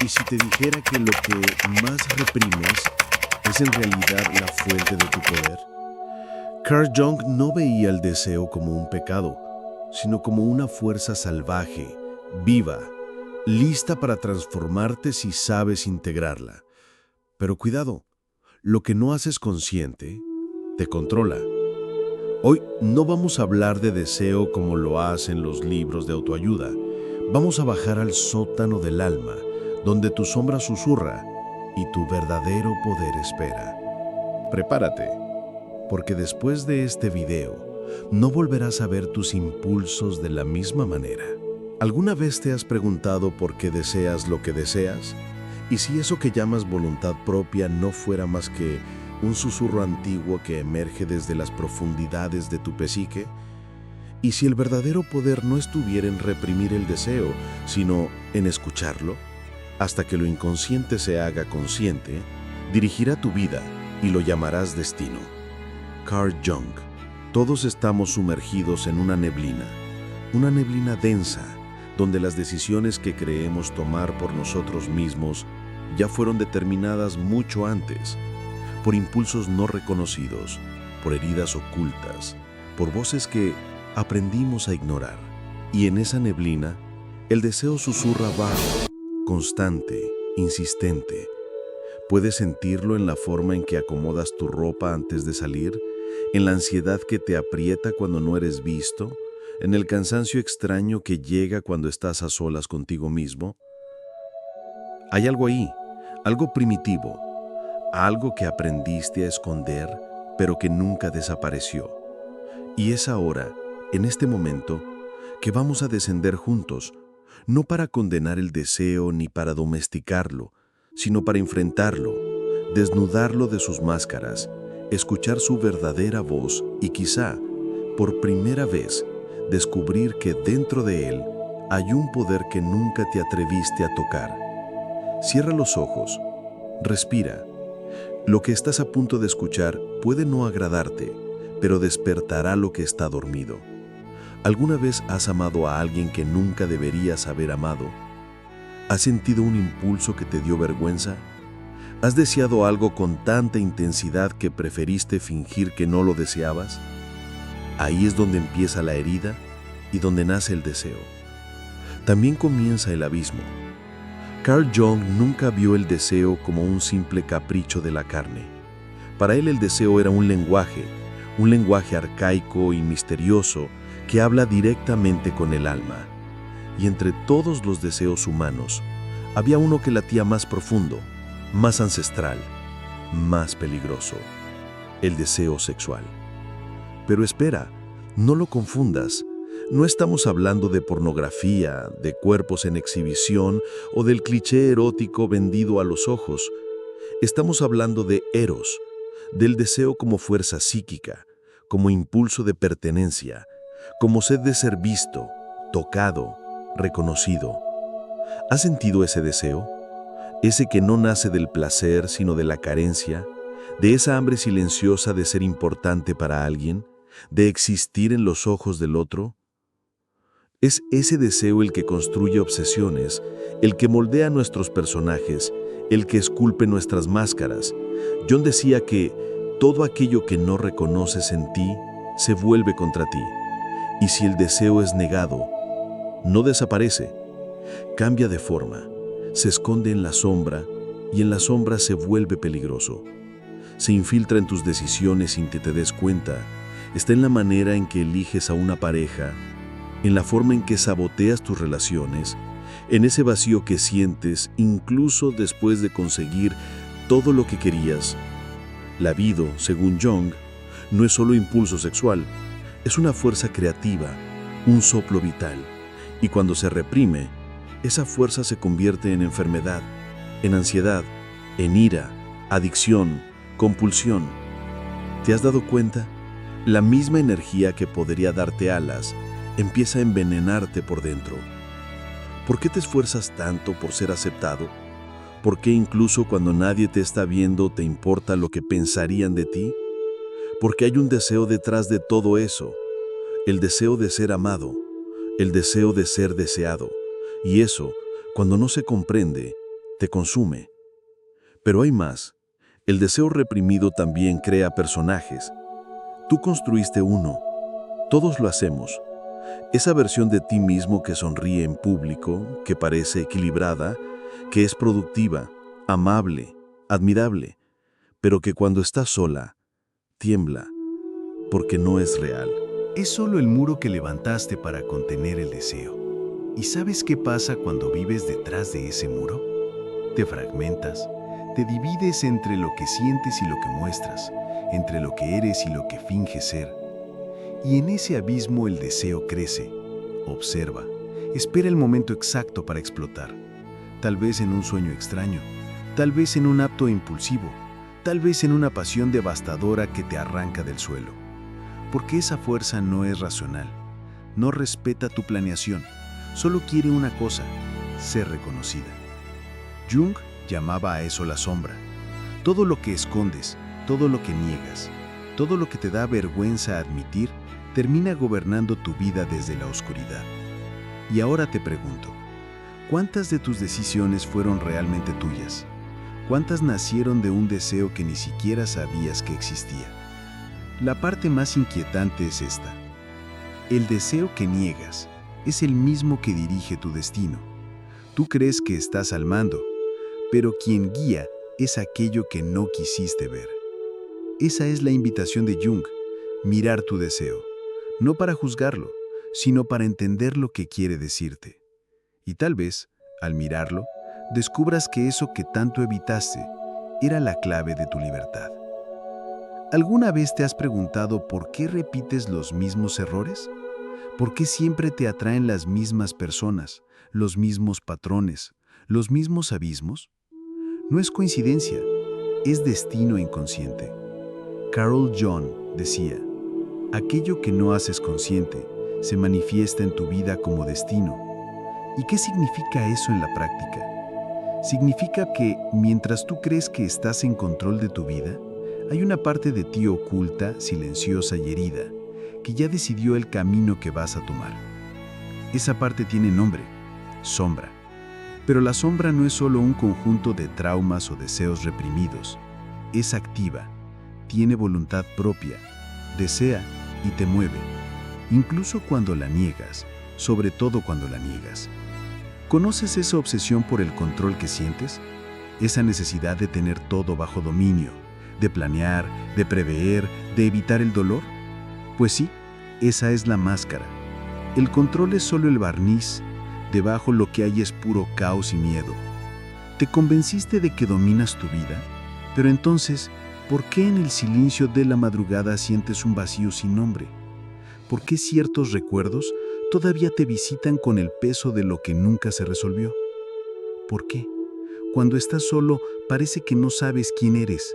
¿Y si te dijera que lo que más reprimes es en realidad la fuente de tu poder? Carl Jung no veía el deseo como un pecado, sino como una fuerza salvaje, viva, lista para transformarte si sabes integrarla. Pero cuidado, lo que no haces consciente te controla. Hoy no vamos a hablar de deseo como lo hacen los libros de autoayuda. Vamos a bajar al sótano del alma, donde tu sombra susurra y tu verdadero poder espera. Prepárate, porque después de este video, no volverás a ver tus impulsos de la misma manera. ¿Alguna vez te has preguntado por qué deseas lo que deseas? ¿Y si eso que llamas voluntad propia no fuera más que un susurro antiguo que emerge desde las profundidades de tu psique? ¿Y si el verdadero poder no estuviera en reprimir el deseo, sino en escucharlo? Hasta que lo inconsciente se haga consciente, dirigirá tu vida y lo llamarás destino. Carl Jung. Todos estamos sumergidos en una neblina densa, donde las decisiones que creemos tomar por nosotros mismos ya fueron determinadas mucho antes, por impulsos no reconocidos, por heridas ocultas, por voces que aprendimos a ignorar. Y en esa neblina, el deseo susurra bajo, constante, insistente. Puedes sentirlo en la forma en que acomodas tu ropa antes de salir, en la ansiedad que te aprieta cuando no eres visto, en el cansancio extraño que llega cuando estás a solas contigo mismo. Hay algo ahí, algo primitivo, algo que aprendiste a esconder, pero que nunca desapareció. Y es ahora, en este momento, que vamos a descender juntos, no para condenar el deseo ni para domesticarlo, sino para enfrentarlo, desnudarlo de sus máscaras, escuchar su verdadera voz y quizá, por primera vez, descubrir que dentro de él hay un poder que nunca te atreviste a tocar. Cierra los ojos, respira. Lo que estás a punto de escuchar puede no agradarte, pero despertará lo que está dormido. ¿Alguna vez has amado a alguien que nunca deberías haber amado? ¿Has sentido un impulso que te dio vergüenza? ¿Has deseado algo con tanta intensidad que preferiste fingir que no lo deseabas? Ahí es donde empieza la herida y donde nace el deseo. También comienza el abismo. Carl Jung nunca vio el deseo como un simple capricho de la carne. Para él el deseo era un lenguaje arcaico y misterioso que habla directamente con el alma. Y entre todos los deseos humanos, había uno que latía más profundo, más ancestral, más peligroso: el deseo sexual. Pero espera, no lo confundas. No estamos hablando de pornografía, de cuerpos en exhibición o del cliché erótico vendido a los ojos. Estamos hablando de eros, del deseo como fuerza psíquica, como impulso de pertenencia, como sed de ser visto, tocado, reconocido. ¿Has sentido ese deseo? Ese que no nace del placer, sino de la carencia, de esa hambre silenciosa de ser importante para alguien, de existir en los ojos del otro. Es ese deseo el que construye obsesiones, el que moldea nuestros personajes, el que esculpe nuestras máscaras. Jung decía que todo aquello que no reconoces en ti se vuelve contra ti. Y si el deseo es negado, no desaparece, cambia de forma, se esconde en la sombra y en la sombra se vuelve peligroso. Se infiltra en tus decisiones sin que te des cuenta. Está en la manera en que eliges a una pareja, en la forma en que saboteas tus relaciones, en ese vacío que sientes incluso después de conseguir todo lo que querías. La libido, según Jung, no es solo impulso sexual, es una fuerza creativa, un soplo vital. Y cuando se reprime, esa fuerza se convierte en enfermedad, en ansiedad, en ira, adicción, compulsión. ¿Te has dado cuenta? La misma energía que podría darte alas empieza a envenenarte por dentro. ¿Por qué te esfuerzas tanto por ser aceptado? ¿Por qué incluso cuando nadie te está viendo te importa lo que pensarían de ti? Porque hay un deseo detrás de todo eso, el deseo de ser amado, el deseo de ser deseado. Y eso, cuando no se comprende, te consume. Pero hay más. El deseo reprimido también crea personajes. Tú construiste uno. Todos lo hacemos. Esa versión de ti mismo que sonríe en público, que parece equilibrada, que es productiva, amable, admirable, pero que cuando está sola, tiembla, porque no es real. Es solo el muro que levantaste para contener el deseo. ¿Y sabes qué pasa cuando vives detrás de ese muro? Te fragmentas, te divides entre lo que sientes y lo que muestras, entre lo que eres y lo que finges ser. Y en ese abismo el deseo crece, observa, espera el momento exacto para explotar. Tal vez en un sueño extraño, tal vez en un acto impulsivo, tal vez en una pasión devastadora que te arranca del suelo. Porque esa fuerza no es racional, no respeta tu planeación, solo quiere una cosa, ser reconocida. Jung llamaba a eso la sombra. Todo lo que escondes, todo lo que niegas, todo lo que te da vergüenza admitir, termina gobernando tu vida desde la oscuridad. Y ahora te pregunto, ¿cuántas de tus decisiones fueron realmente tuyas? ¿Cuántas nacieron de un deseo que ni siquiera sabías que existía? La parte más inquietante es esta. El deseo que niegas es el mismo que dirige tu destino. Tú crees que estás al mando, pero quien guía es aquello que no quisiste ver. Esa es la invitación de Jung, mirar tu deseo, no para juzgarlo, sino para entender lo que quiere decirte. Y tal vez, al mirarlo, descubras que eso que tanto evitaste era la clave de tu libertad. ¿Alguna vez te has preguntado por qué repites los mismos errores? ¿Por qué siempre te atraen las mismas personas, los mismos patrones, los mismos abismos? No es coincidencia, es destino inconsciente. Carl Jung decía, aquello que no haces consciente se manifiesta en tu vida como destino. ¿Y qué significa eso en la práctica? Significa que mientras tú crees que estás en control de tu vida, hay una parte de ti oculta, silenciosa y herida, que ya decidió el camino que vas a tomar. Esa parte tiene nombre, sombra. Pero la sombra no es solo un conjunto de traumas o deseos reprimidos. Es activa, tiene voluntad propia, desea y te mueve, incluso cuando la niegas, sobre todo cuando la niegas. ¿Conoces esa obsesión por el control que sientes? Esa necesidad de tener todo bajo dominio, de planear, de prever, de evitar el dolor. Pues sí, esa es la máscara. El control es solo el barniz, debajo lo que hay es puro caos y miedo. Te convenciste de que dominas tu vida, pero entonces, ¿por qué en el silencio de la madrugada sientes un vacío sin nombre? ¿Por qué ciertos recuerdos todavía te visitan con el peso de lo que nunca se resolvió? ¿Por qué? Cuando estás solo, parece que no sabes quién eres,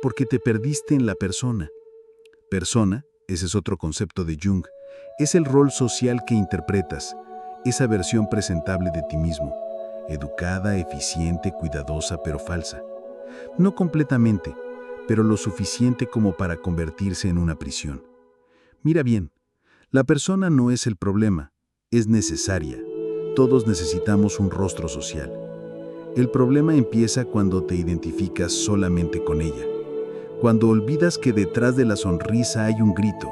porque te perdiste en la persona. Persona, ese es otro concepto de Jung, es el rol social que interpretas, esa versión presentable de ti mismo, educada, eficiente, cuidadosa, pero falsa. No completamente, pero lo suficiente como para convertirse en una prisión. Mira bien, la persona no es el problema, es necesaria. Todos necesitamos un rostro social. El problema empieza cuando te identificas solamente con ella, cuando olvidas que detrás de la sonrisa hay un grito,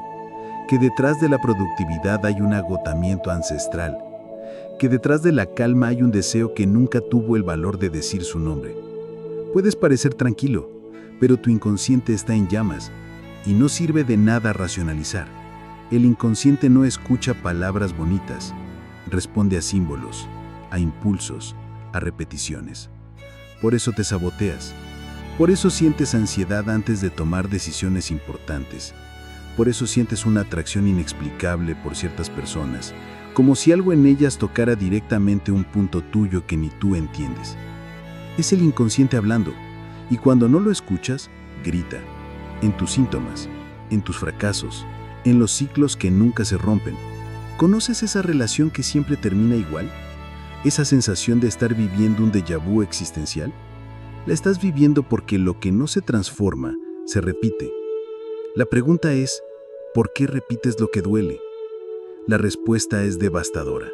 que detrás de la productividad hay un agotamiento ancestral, que detrás de la calma hay un deseo que nunca tuvo el valor de decir su nombre. Puedes parecer tranquilo, pero tu inconsciente está en llamas y no sirve de nada racionalizar. El inconsciente no escucha palabras bonitas, responde a símbolos, a impulsos, a repeticiones. Por eso te saboteas. Por eso sientes ansiedad antes de tomar decisiones importantes. Por eso sientes una atracción inexplicable por ciertas personas, como si algo en ellas tocara directamente un punto tuyo que ni tú entiendes. Es el inconsciente hablando, y cuando no lo escuchas, grita, en tus síntomas, en tus fracasos, en los ciclos que nunca se rompen. ¿Conoces esa relación que siempre termina igual? ¿Esa sensación de estar viviendo un déjà vu existencial? La estás viviendo porque lo que no se transforma, se repite. La pregunta es, ¿por qué repites lo que duele? La respuesta es devastadora.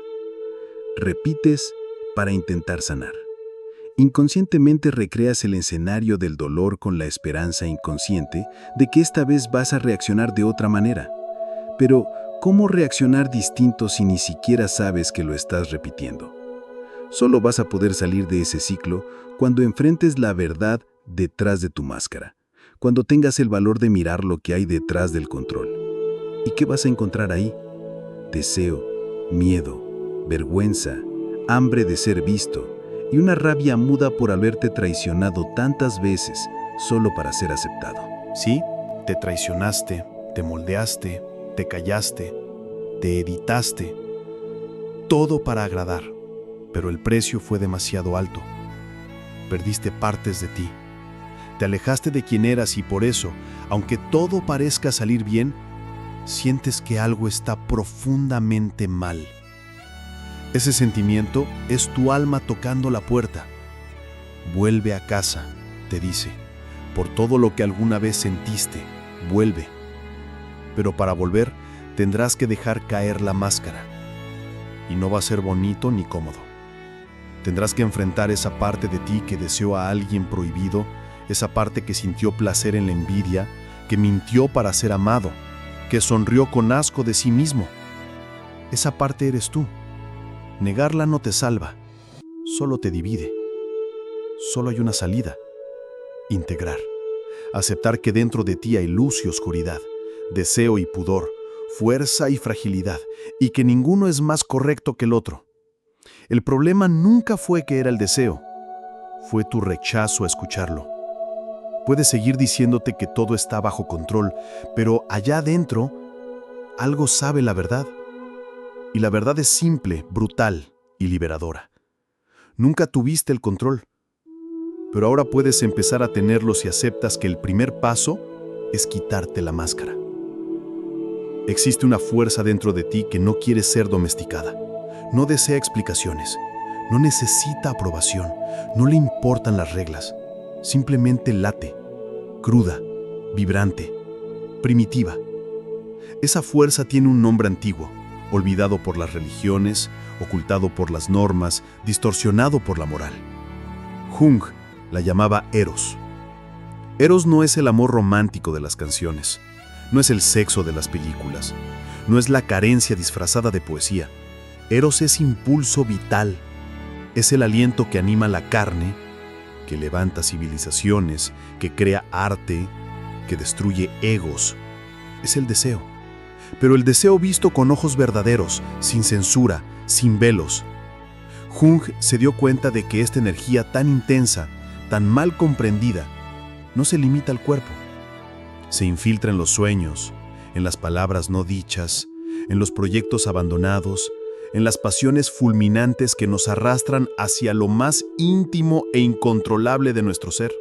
Repites para intentar sanar. Inconscientemente recreas el escenario del dolor con la esperanza inconsciente de que esta vez vas a reaccionar de otra manera. Pero, ¿cómo reaccionar distinto si ni siquiera sabes que lo estás repitiendo? Solo vas a poder salir de ese ciclo cuando enfrentes la verdad detrás de tu máscara, cuando tengas el valor de mirar lo que hay detrás del control. ¿Y qué vas a encontrar ahí? Deseo, miedo, vergüenza, hambre de ser visto y una rabia muda por haberte traicionado tantas veces solo para ser aceptado. Sí, te traicionaste, te moldeaste, te callaste, te editaste, todo para agradar, pero el precio fue demasiado alto. Perdiste partes de ti, te alejaste de quien eras y por eso, aunque todo parezca salir bien, sientes que algo está profundamente mal. Ese sentimiento es tu alma tocando la puerta. Vuelve a casa, te dice, por todo lo que alguna vez sentiste, vuelve. Pero para volver, tendrás que dejar caer la máscara. Y no va a ser bonito ni cómodo. Tendrás que enfrentar esa parte de ti que deseó a alguien prohibido, esa parte que sintió placer en la envidia, que mintió para ser amado, que sonrió con asco de sí mismo. Esa parte eres tú. Negarla no te salva, solo te divide. Solo hay una salida: integrar. Aceptar que dentro de ti hay luz y oscuridad, deseo y pudor, fuerza y fragilidad, y que ninguno es más correcto que el otro. El problema nunca fue que era el deseo, fue tu rechazo a escucharlo. Puedes seguir diciéndote que todo está bajo control, pero allá adentro, algo sabe la verdad. Y la verdad es simple, brutal y liberadora. Nunca tuviste el control, pero ahora puedes empezar a tenerlo si aceptas que el primer paso es quitarte la máscara. Existe una fuerza dentro de ti que no quiere ser domesticada. No desea explicaciones, no necesita aprobación, no le importan las reglas. Simplemente late, cruda, vibrante, primitiva. Esa fuerza tiene un nombre antiguo, olvidado por las religiones, ocultado por las normas, distorsionado por la moral. Jung la llamaba Eros. Eros no es el amor romántico de las canciones, no es el sexo de las películas, no es la carencia disfrazada de poesía. Eros es impulso vital, es el aliento que anima la carne, que levanta civilizaciones, que crea arte, que destruye egos. Es el deseo. Pero el deseo visto con ojos verdaderos, sin censura, sin velos. Jung se dio cuenta de que esta energía tan intensa, tan mal comprendida, no se limita al cuerpo. Se infiltra en los sueños, en las palabras no dichas, en los proyectos abandonados, en las pasiones fulminantes que nos arrastran hacia lo más íntimo e incontrolable de nuestro ser.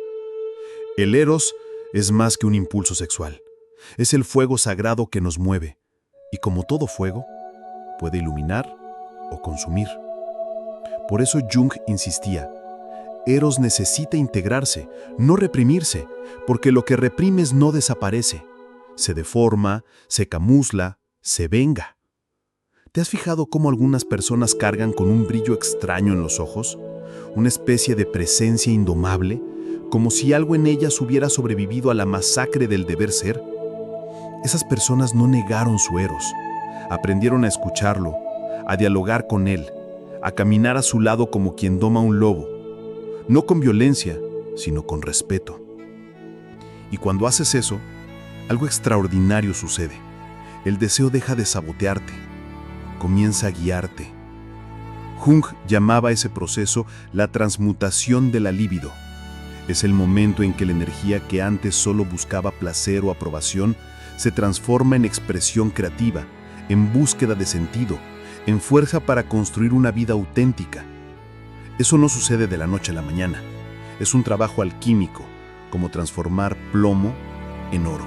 El Eros es más que un impulso sexual. Es el fuego sagrado que nos mueve. Y como todo fuego, puede iluminar o consumir. Por eso Jung insistía, Eros necesita integrarse, no reprimirse, porque lo que reprimes no desaparece. Se deforma, se camufla, se venga. ¿Te has fijado cómo algunas personas cargan con un brillo extraño en los ojos? Una especie de presencia indomable, como si algo en ellas hubiera sobrevivido a la masacre del deber ser. Esas personas no negaron su Eros, aprendieron a escucharlo, a dialogar con él, a caminar a su lado como quien doma un lobo, no con violencia, sino con respeto. Y cuando haces eso, algo extraordinario sucede. El deseo deja de sabotearte, comienza a guiarte. Jung llamaba a ese proceso la transmutación de la libido. Es el momento en que la energía que antes solo buscaba placer o aprobación se transforma en expresión creativa, en búsqueda de sentido, en fuerza para construir una vida auténtica. Eso no sucede de la noche a la mañana. Es un trabajo alquímico, como transformar plomo en oro.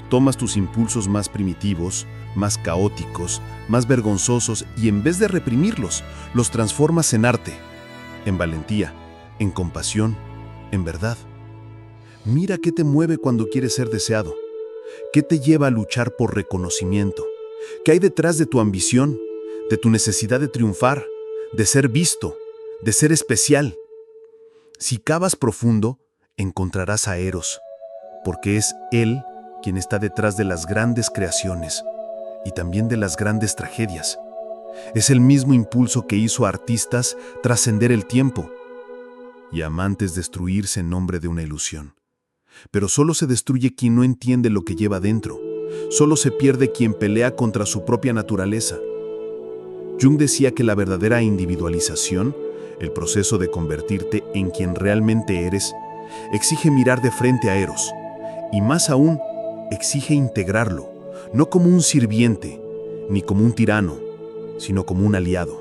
Tomas tus impulsos más primitivos, más caóticos, más vergonzosos y en vez de reprimirlos, los transformas en arte, en valentía, en compasión, en verdad. Mira qué te mueve cuando quieres ser deseado. ¿Qué te lleva a luchar por reconocimiento? ¿Qué hay detrás de tu ambición, de tu necesidad de triunfar, de ser visto, de ser especial? Si cavas profundo, encontrarás a Eros, porque es él quien está detrás de las grandes creaciones y también de las grandes tragedias. Es el mismo impulso que hizo a artistas trascender el tiempo y a amantes destruirse en nombre de una ilusión. Pero solo se destruye quien no entiende lo que lleva dentro. Solo se pierde quien pelea contra su propia naturaleza. Jung decía que la verdadera individualización, el proceso de convertirte en quien realmente eres, exige mirar de frente a Eros, y más aún, exige integrarlo, no como un sirviente, ni como un tirano, sino como un aliado,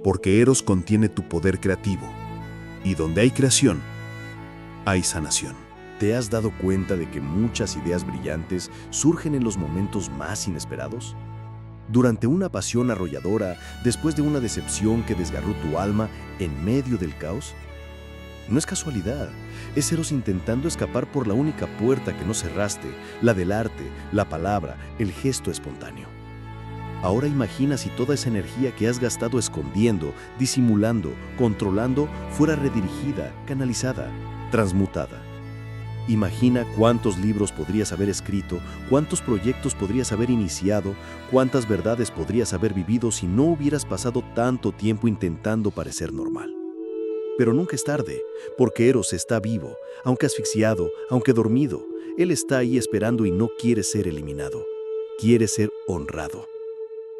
porque Eros contiene tu poder creativo, y donde hay creación, hay sanación. ¿Te has dado cuenta de que muchas ideas brillantes surgen en los momentos más inesperados? Durante una pasión arrolladora, después de una decepción que desgarró tu alma en medio del caos. No es casualidad, es Eros intentando escapar por la única puerta que no cerraste, la del arte, la palabra, el gesto espontáneo. Ahora imagina si toda esa energía que has gastado escondiendo, disimulando, controlando, fuera redirigida, canalizada, transmutada. Imagina cuántos libros podrías haber escrito, cuántos proyectos podrías haber iniciado, cuántas verdades podrías haber vivido si no hubieras pasado tanto tiempo intentando parecer normal. Pero nunca es tarde, porque Eros está vivo, aunque asfixiado, aunque dormido. Él está ahí esperando y no quiere ser eliminado. Quiere ser honrado.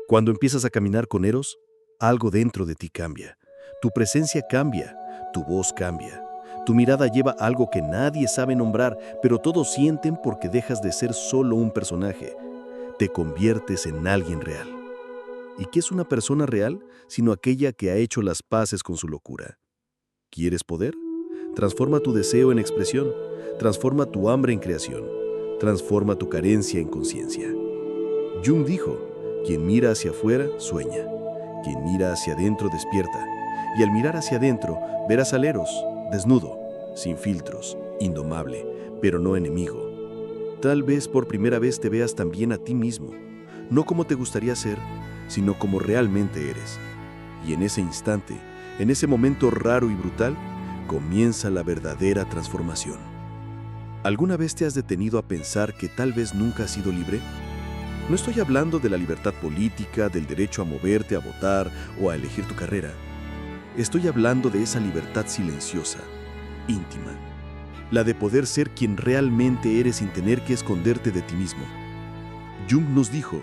Cuando empiezas a caminar con Eros, algo dentro de ti cambia. Tu presencia cambia, tu voz cambia. Tu mirada lleva algo que nadie sabe nombrar, pero todos sienten porque dejas de ser solo un personaje. Te conviertes en alguien real. ¿Y qué es una persona real sino aquella que ha hecho las paces con su locura? ¿Quieres poder? Transforma tu deseo en expresión. Transforma tu hambre en creación. Transforma tu carencia en conciencia. Jung dijo, quien mira hacia afuera, sueña. Quien mira hacia adentro, despierta. Y al mirar hacia adentro, verás al Eros, desnudo, sin filtros, indomable, pero no enemigo. Tal vez por primera vez te veas también a ti mismo, no como te gustaría ser, sino como realmente eres. Y en ese instante, en ese momento raro y brutal, comienza la verdadera transformación. ¿Alguna vez te has detenido a pensar que tal vez nunca has sido libre? No estoy hablando de la libertad política, del derecho a moverte, a votar o a elegir tu carrera. Estoy hablando de esa libertad silenciosa, íntima, la de poder ser quien realmente eres sin tener que esconderte de ti mismo. Jung nos dijo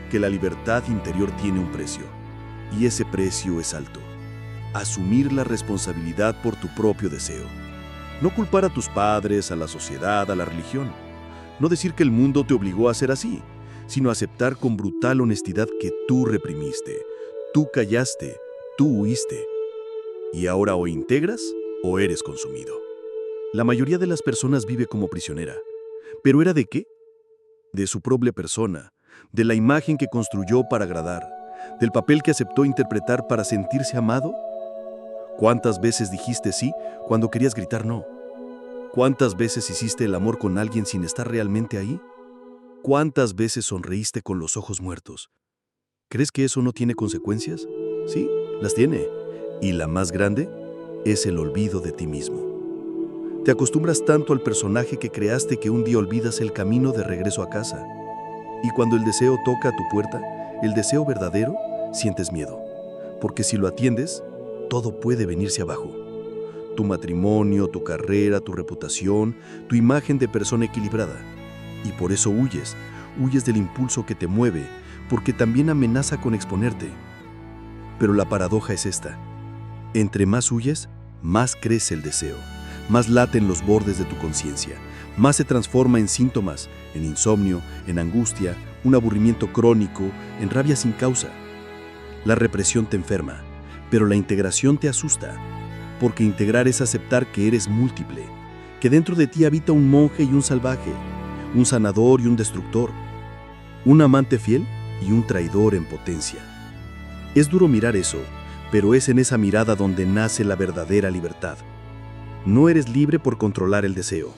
que la libertad interior tiene un precio, y ese precio es alto. Asumir la responsabilidad por tu propio deseo. No culpar a tus padres, a la sociedad, a la religión. No decir que el mundo te obligó a ser así, sino aceptar con brutal honestidad que tú reprimiste, tú callaste, tú huiste. Y ahora o integras o eres consumido. La mayoría de las personas vive como prisionera. ¿Pero era de qué? De su propia persona, de la imagen que construyó para agradar, del papel que aceptó interpretar para sentirse amado. ¿Cuántas veces dijiste sí cuando querías gritar no? ¿Cuántas veces hiciste el amor con alguien sin estar realmente ahí? ¿Cuántas veces sonreíste con los ojos muertos? ¿Crees que eso no tiene consecuencias? Sí, las tiene. Y la más grande es el olvido de ti mismo. Te acostumbras tanto al personaje que creaste que un día olvidas el camino de regreso a casa. Y cuando el deseo toca a tu puerta, el deseo verdadero, sientes miedo. Porque si lo atiendes, todo puede venirse abajo. Tu matrimonio, tu carrera, tu reputación, tu imagen de persona equilibrada. Y por eso huyes del impulso que te mueve, porque también amenaza con exponerte. Pero la paradoja es esta. Entre más huyes, más crece el deseo, más late en los bordes de tu conciencia, más se transforma en síntomas, en insomnio, en angustia, un aburrimiento crónico, en rabia sin causa. La represión te enferma, pero la integración te asusta, porque integrar es aceptar que eres múltiple, que dentro de ti habita un monje y un salvaje, un sanador y un destructor, un amante fiel y un traidor en potencia. Es duro mirar eso, pero es en esa mirada donde nace la verdadera libertad. No eres libre por controlar el deseo.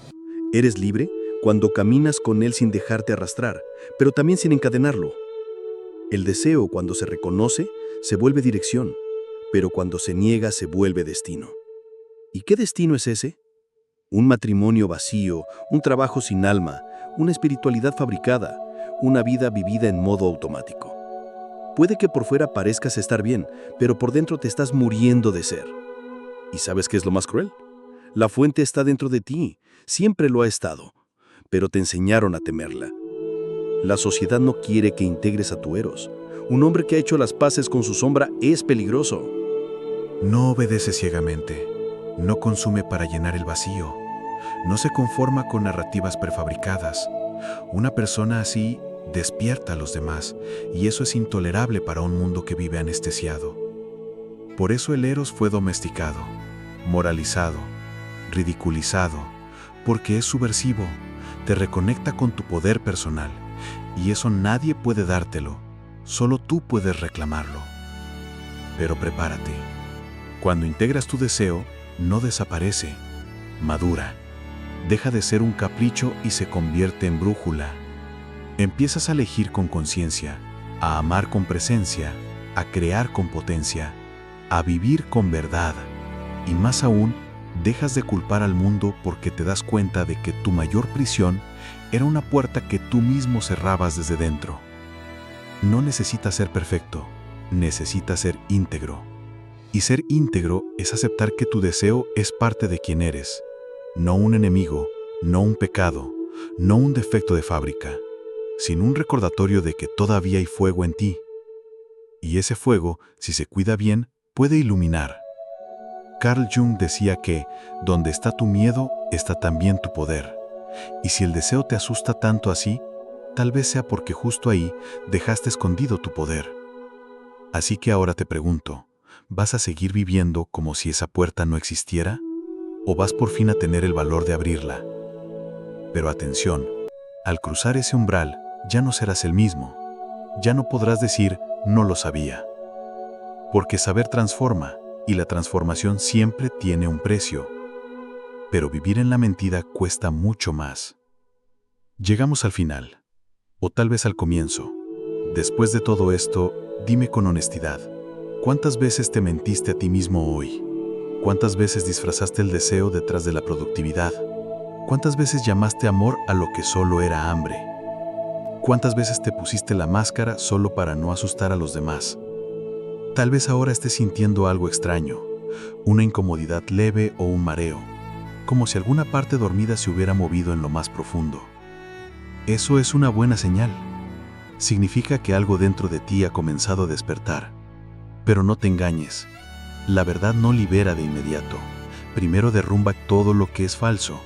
Eres libre cuando caminas con él sin dejarte arrastrar, pero también sin encadenarlo. El deseo, cuando se reconoce, se vuelve dirección, pero cuando se niega, se vuelve destino. ¿Y qué destino es ese? Un matrimonio vacío, un trabajo sin alma, una espiritualidad fabricada, una vida vivida en modo automático. Puede que por fuera parezcas estar bien, pero por dentro te estás muriendo de ser. ¿Y sabes qué es lo más cruel? La fuente está dentro de ti, siempre lo ha estado, pero te enseñaron a temerla. La sociedad no quiere que integres a tu Eros. Un hombre que ha hecho las paces con su sombra es peligroso. No obedece ciegamente, no consume para llenar el vacío, no se conforma con narrativas prefabricadas. Una persona así despierta a los demás, y eso es intolerable para un mundo que vive anestesiado. Por eso el Eros fue domesticado, moralizado, ridiculizado, porque es subversivo, te reconecta con tu poder personal, y eso nadie puede dártelo, solo tú puedes reclamarlo. Pero prepárate, cuando integras tu deseo, no desaparece, madura, deja de ser un capricho y se convierte en brújula. Empiezas a elegir con conciencia, a amar con presencia, a crear con potencia, a vivir con verdad, y más aún, dejas de culpar al mundo porque te das cuenta de que tu mayor prisión era una puerta que tú mismo cerrabas desde dentro. No necesitas ser perfecto, necesitas ser íntegro. Y ser íntegro es aceptar que tu deseo es parte de quien eres, no un enemigo, no un pecado, no un defecto de fábrica, sino un recordatorio de que todavía hay fuego en ti. Y ese fuego, si se cuida bien, puede iluminar. Carl Jung decía que, donde está tu miedo, está también tu poder. Y si el deseo te asusta tanto así, tal vez sea porque justo ahí dejaste escondido tu poder. Así que ahora te pregunto, ¿vas a seguir viviendo como si esa puerta no existiera? ¿O vas por fin a tener el valor de abrirla? Pero atención, al cruzar ese umbral, ya no serás el mismo. Ya no podrás decir, no lo sabía. Porque saber transforma, y la transformación siempre tiene un precio. Pero vivir en la mentira cuesta mucho más. Llegamos al final, o tal vez al comienzo. Después de todo esto, dime con honestidad, ¿cuántas veces te mentiste a ti mismo hoy? ¿Cuántas veces disfrazaste el deseo detrás de la productividad? ¿Cuántas veces llamaste amor a lo que solo era hambre? ¿Cuántas veces te pusiste la máscara solo para no asustar a los demás? Tal vez ahora estés sintiendo algo extraño, una incomodidad leve o un mareo, como si alguna parte dormida se hubiera movido en lo más profundo. Eso es una buena señal. Significa que algo dentro de ti ha comenzado a despertar. Pero no te engañes. La verdad no libera de inmediato. Primero derrumba todo lo que es falso,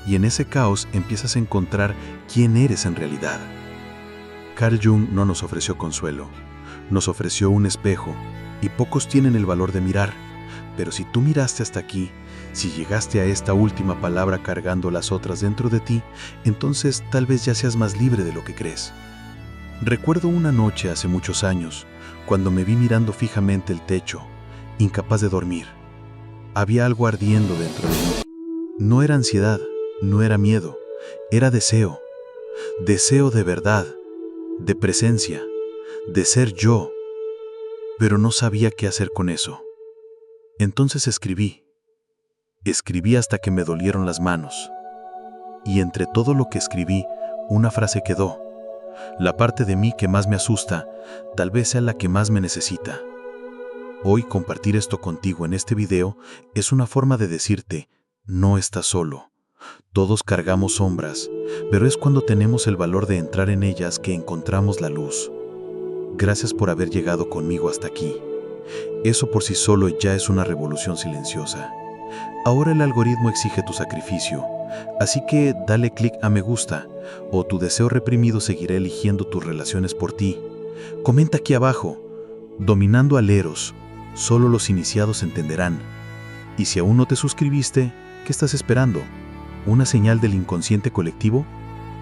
y en ese caos empiezas a encontrar quién eres en realidad. Carl Jung no nos ofreció consuelo, nos ofreció un espejo, y pocos tienen el valor de mirar. Pero si tú miraste hasta aquí, si llegaste a esta última palabra cargando las otras dentro de ti, entonces tal vez ya seas más libre de lo que crees. Recuerdo una noche hace muchos años, cuando me vi mirando fijamente el techo, incapaz de dormir. Había algo ardiendo dentro de mí. No era ansiedad, no era miedo, era deseo. Deseo de verdad, de presencia, de ser yo. Pero no sabía qué hacer con eso. Entonces escribí. Escribí hasta que me dolieron las manos. Y entre todo lo que escribí, una frase quedó. La parte de mí que más me asusta, tal vez sea la que más me necesita. Hoy compartir esto contigo en este video es una forma de decirte, no estás solo. Todos cargamos sombras, pero es cuando tenemos el valor de entrar en ellas que encontramos la luz. Gracias por haber llegado conmigo hasta aquí. Eso por sí solo ya es una revolución silenciosa. Ahora el algoritmo exige tu sacrificio, así que dale clic a me gusta, o tu deseo reprimido seguirá eligiendo tus relaciones por ti. Comenta aquí abajo, dominando al Eros, solo los iniciados entenderán. Y si aún no te suscribiste, ¿qué estás esperando? ¿Una señal del inconsciente colectivo?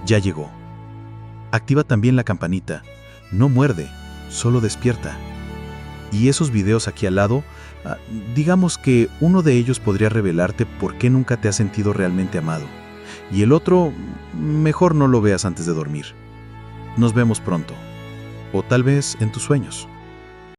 Ya llegó. Activa también la campanita. No muerde, solo despierta. Y esos videos aquí al lado, digamos que uno de ellos podría revelarte por qué nunca te has sentido realmente amado. Y el otro, mejor no lo veas antes de dormir. Nos vemos pronto. O tal vez en tus sueños.